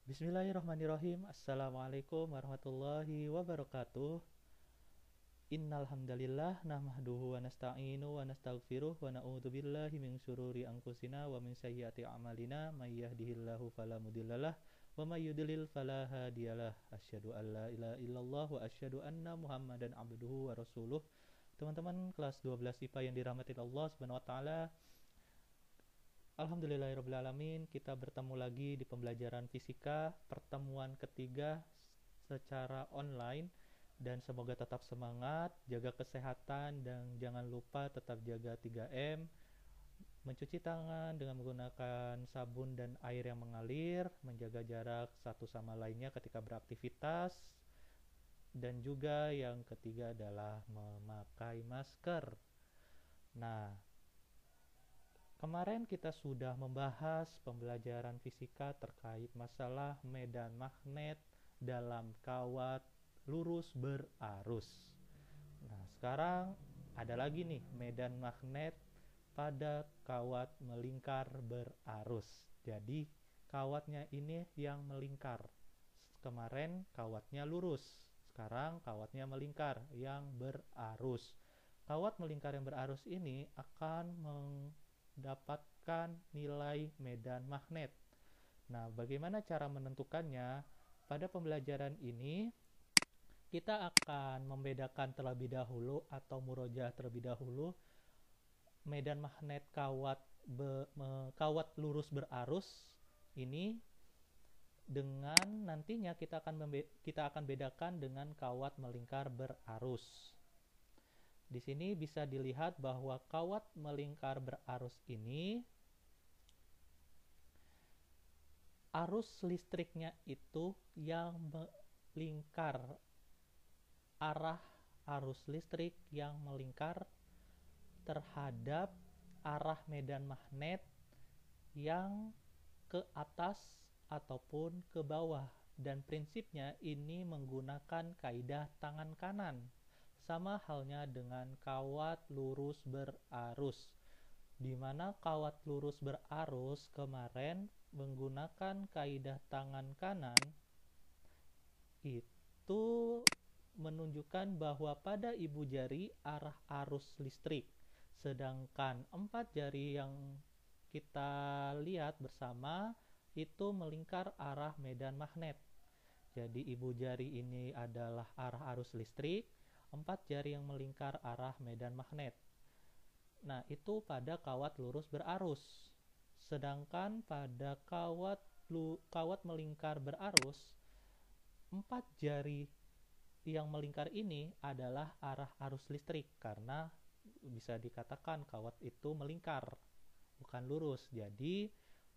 Bismillahirrahmanirrahim. Assalamualaikum warahmatullahi wabarakatuh. Innal hamdalillah nahmaduhu wa nasta'inu wa nastaghfiruh wa na'udzu billahi min syururi anfusina wa min sayyiati a'malina may yahdihillahu fala mudhillalah wa may yudlil fala hadiyalah. Asyhadu an la ilaha illallah wa asyhadu anna Muhammadan abduhu wa rasuluh. Teman-teman kelas 12 IPA yang dirahmati Allah Subhanahu wa taala, Alhamdulillahirrabbilalamin, kita bertemu lagi di pembelajaran fisika pertemuan ketiga secara online, dan semoga tetap semangat, jaga kesehatan, dan jangan lupa tetap jaga 3M, mencuci tangan dengan menggunakan sabun dan air yang mengalir, menjaga jarak satu sama lainnya ketika beraktivitas, dan juga yang ketiga adalah memakai masker. Nah, kemarin kita sudah membahas pembelajaran fisika terkait masalah medan magnet dalam kawat lurus berarus. Nah, sekarang ada lagi nih medan magnet pada kawat melingkar berarus. Jadi, kawatnya ini yang melingkar. Kemarin kawatnya lurus, sekarang kawatnya melingkar yang berarus. Kawat melingkar yang berarus ini akan mendapatkan nilai medan magnet. Nah, bagaimana cara menentukannya? Pada pembelajaran ini kita akan membedakan terlebih dahulu atau murojaah terlebih dahulu medan magnet kawat lurus berarus ini dengan nantinya kita akan bedakan dengan kawat melingkar berarus. Di sini bisa dilihat bahwa kawat melingkar berarus ini arus listriknya itu yang melingkar, arah arus listrik yang melingkar terhadap arah medan magnet yang ke atas ataupun ke bawah, dan prinsipnya ini menggunakan kaidah tangan kanan, sama halnya dengan kawat lurus berarus, di mana kawat lurus berarus kemarin menggunakan kaidah tangan kanan itu menunjukkan bahwa pada ibu jari arah arus listrik, sedangkan 4 jari yang kita lihat bersama itu melingkar arah medan magnet. Jadi ibu jari ini adalah arah arus listrik, 4 jari yang melingkar arah medan magnet. Nah, itu pada kawat lurus berarus. Sedangkan pada kawat melingkar berarus, 4 jari yang melingkar ini adalah arah arus listrik, karena bisa dikatakan kawat itu melingkar, bukan lurus. Jadi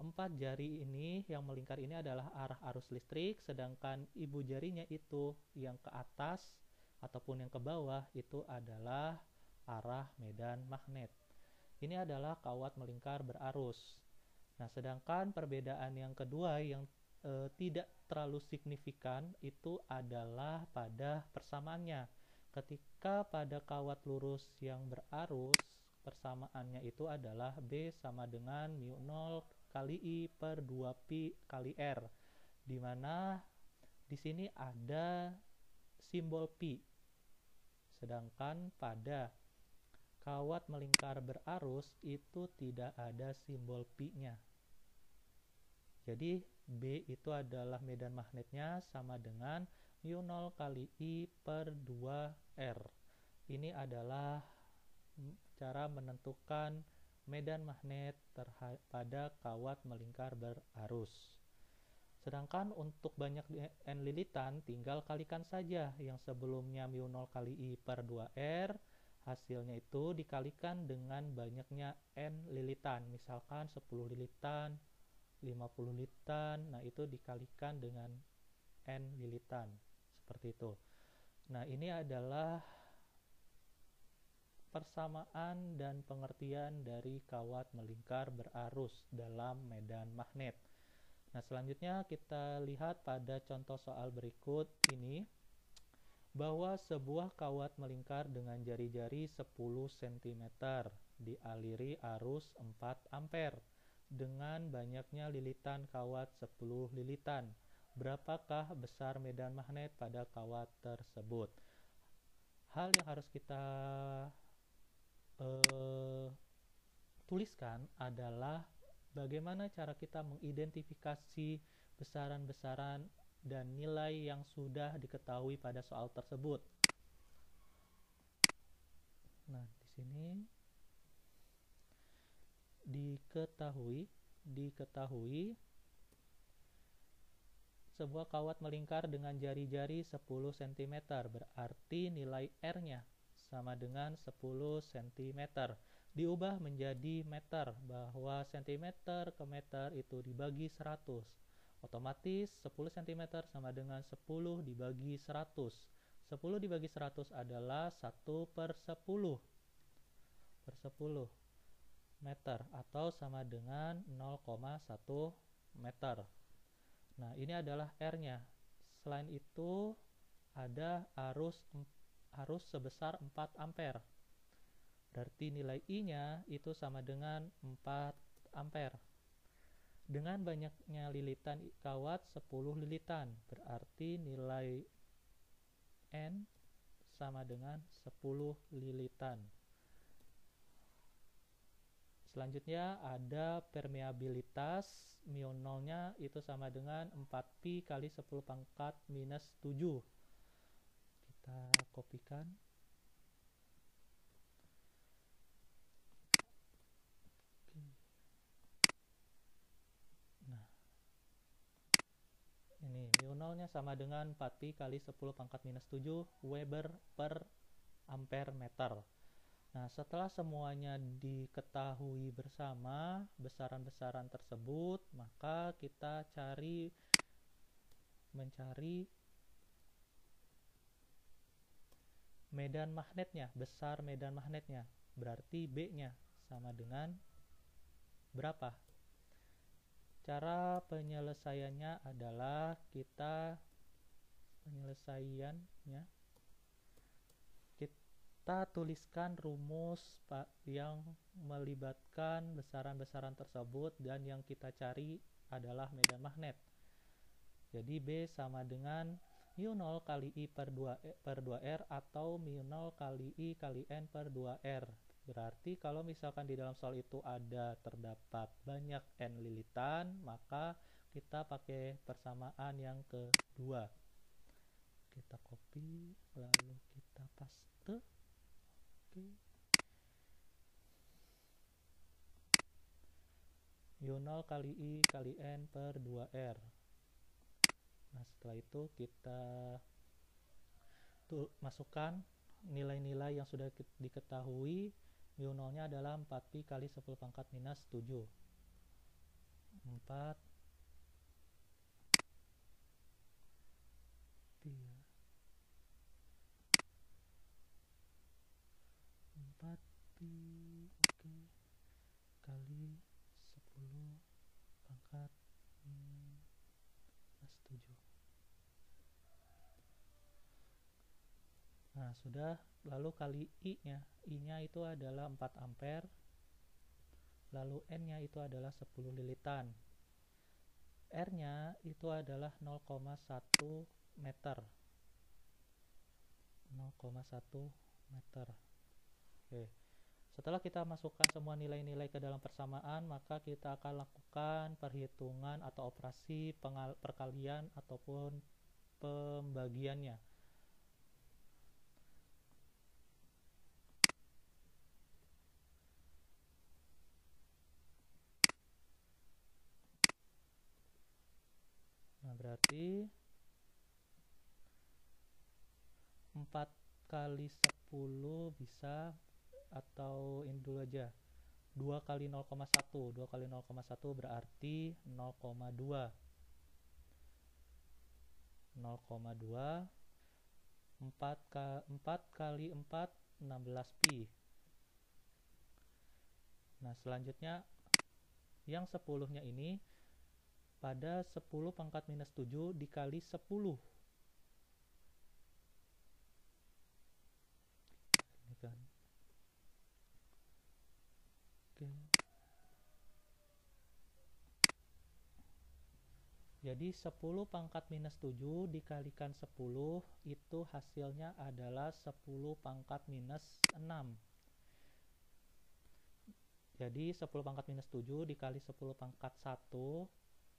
4 jari ini yang melingkar ini adalah arah arus listrik, sedangkan ibu jarinya itu yang ke atas ataupun yang ke bawah itu adalah arah medan magnet. Ini adalah kawat melingkar berarus. Nah, sedangkan perbedaan yang kedua yang tidak terlalu signifikan itu adalah pada persamaannya. Ketika pada kawat lurus yang berarus, persamaannya itu adalah B sama dengan mu 0 kali I per 2 pi kali R, di mana di sini ada simbol pi. Sedangkan pada kawat melingkar berarus itu tidak ada simbol pi-nya. Jadi B itu adalah medan magnetnya sama dengan mu 0 kali I per 2R. Ini adalah cara menentukan medan magnet pada kawat melingkar berarus. Sedangkan untuk banyak N lilitan, tinggal kalikan saja yang sebelumnya mu 0 kali I per 2R, hasilnya itu dikalikan dengan banyaknya N lilitan, misalkan 10 lilitan, 50 lilitan, nah itu dikalikan dengan N lilitan, seperti itu. Nah, ini adalah persamaan dan pengertian dari kawat melingkar berarus dalam medan magnet. Nah, selanjutnya kita lihat pada contoh soal berikut ini, bahwa sebuah kawat melingkar dengan jari-jari 10 cm dialiri arus 4 ampere dengan banyaknya lilitan kawat 10 lilitan. berapakah besar medan magnet pada kawat tersebut. Hal yang harus kita tuliskan adalah bagaimana cara kita mengidentifikasi besaran-besaran dan nilai yang sudah diketahui pada soal tersebut. Nah, di sini diketahui sebuah kawat melingkar dengan jari-jari 10 cm, berarti nilai R-nya sama dengan 10 cm. Diubah menjadi meter, bahwa cm ke meter itu dibagi 100. Otomatis 10 cm sama dengan 10 dibagi 100. 10 dibagi 100 adalah 1/10 meter, atau sama dengan 0,1 meter. Nah, ini adalah R-nya. Selain itu, ada arus sebesar 4 ampere. Berarti nilai I-nya itu sama dengan 4 ampere. Dengan banyaknya lilitan kawat 10 lilitan, berarti nilai N sama dengan 10 lilitan. Selanjutnya ada permeabilitas, mu nolnya itu sama dengan 4pi kali 10 pangkat minus 7. Kita kopikan. Nah, ini mu nolnya sama dengan 4pi kali 10 pangkat minus 7 Weber per ampere meter. Nah, setelah semuanya diketahui bersama besaran-besaran tersebut, maka kita mencari medan magnetnya, besar medan magnetnya. Berarti B-nya sama dengan berapa? Cara penyelesaiannya adalah kita tuliskan rumus yang melibatkan besaran-besaran tersebut, dan yang kita cari adalah medan magnet. Jadi B sama dengan mu 0 kali I per 2R atau mu 0 kali I kali N per 2R. Berarti kalau misalkan di dalam soal itu terdapat banyak N lilitan, maka kita pakai persamaan yang kedua. Kita copy, lalu kita paste. mu 0 kali I kali N per 2R. Nah, setelah itu kita masukkan nilai-nilai yang sudah diketahui. Mu 0-nya adalah 4pi kali 10 pangkat minus 7. 4 pi kali 10 pangkat minus 7. Nah, sudah. Lalu kali I-nya. I-nya itu adalah 4 ampere. Lalu N-nya itu adalah 10 lilitan. R-nya itu adalah 0,1 meter. 0,1 meter. Oke. Setelah kita masukkan semua nilai-nilai ke dalam persamaan, maka kita akan lakukan perhitungan atau operasi perkalian ataupun pembagiannya. Nah, berarti 4 kali 10 bisa, atau ini dulu aja, 2 kali 0,1. 2 kali 0,1 berarti 0,2. 0,2. 4 kali 4 16 pi. Nah, selanjutnya yang 10-nya ini pada 10 pangkat minus 7 dikali 10. Ini kan. Oke. Jadi 10 pangkat minus 7 dikalikan 10 itu hasilnya adalah 10 pangkat minus 6. Jadi 10 pangkat minus 7 dikali 10 pangkat 1,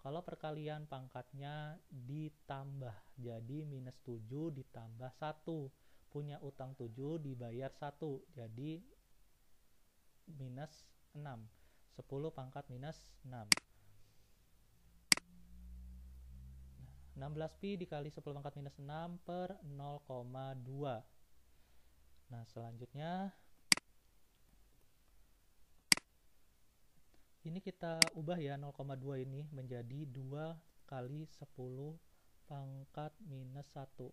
kalau perkalian pangkatnya ditambah, jadi minus 7 ditambah 1. Punya utang 7 dibayar 1, jadi minus 6. 10 pangkat minus 6. 16pi dikali 10 pangkat minus 6 per 0,2. Nah, selanjutnya ini kita ubah ya 0,2 ini menjadi 2 kali 10 pangkat minus 1.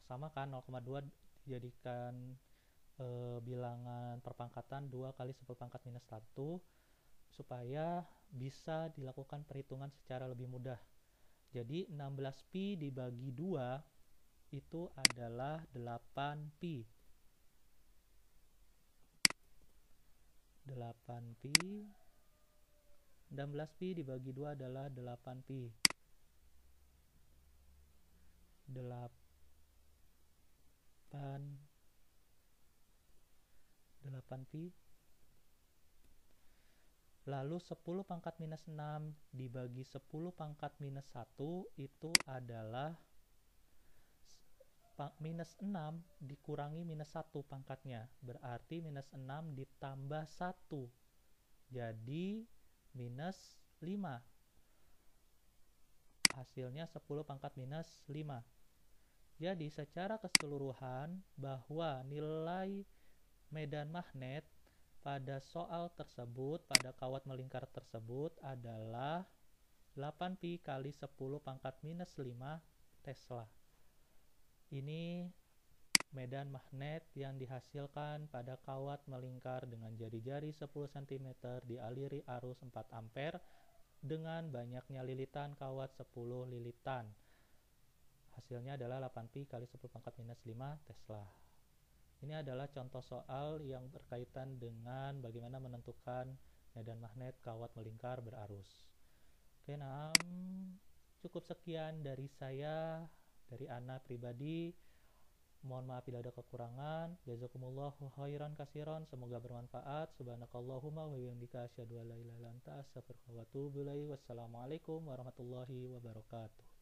Sama kan, 0,2 dijadikan bilangan perpangkatan 2 kali 10 pangkat minus 1 supaya bisa dilakukan perhitungan secara lebih mudah. Jadi 16pi dibagi 2 itu adalah 8pi. 16pi dibagi 2 adalah 8pi. 8pi. Lalu 10 pangkat minus 6 dibagi 10 pangkat minus 1 itu adalah minus 6 dikurangi minus 1 pangkatnya. Berarti minus 6 ditambah 1. Jadi minus 5. Hasilnya 10 pangkat minus 5. Jadi secara keseluruhan bahwa nilai medan magnet pada soal tersebut, pada kawat melingkar tersebut adalah 8pi kali 10 pangkat minus 5 Tesla. Ini medan magnet yang dihasilkan pada kawat melingkar dengan jari-jari 10 cm dialiri arus 4 ampere dengan banyaknya lilitan kawat 10 lilitan. Hasilnya adalah 8pi kali 10 pangkat minus 5 Tesla. Ini adalah contoh soal yang berkaitan dengan bagaimana menentukan medan magnet kawat melingkar berarus. Oke, nah cukup sekian dari saya, dari Ana pribadi. Mohon maaf bila ada kekurangan. Jazakumullahu khairan katsiran, semoga bermanfaat. Subhanakallahumma wa bihamdika asyhadu an la ilaha illa anta astaghfiruka wa atubu ilaik. Wassalamualaikum warahmatullahi wabarakatuh.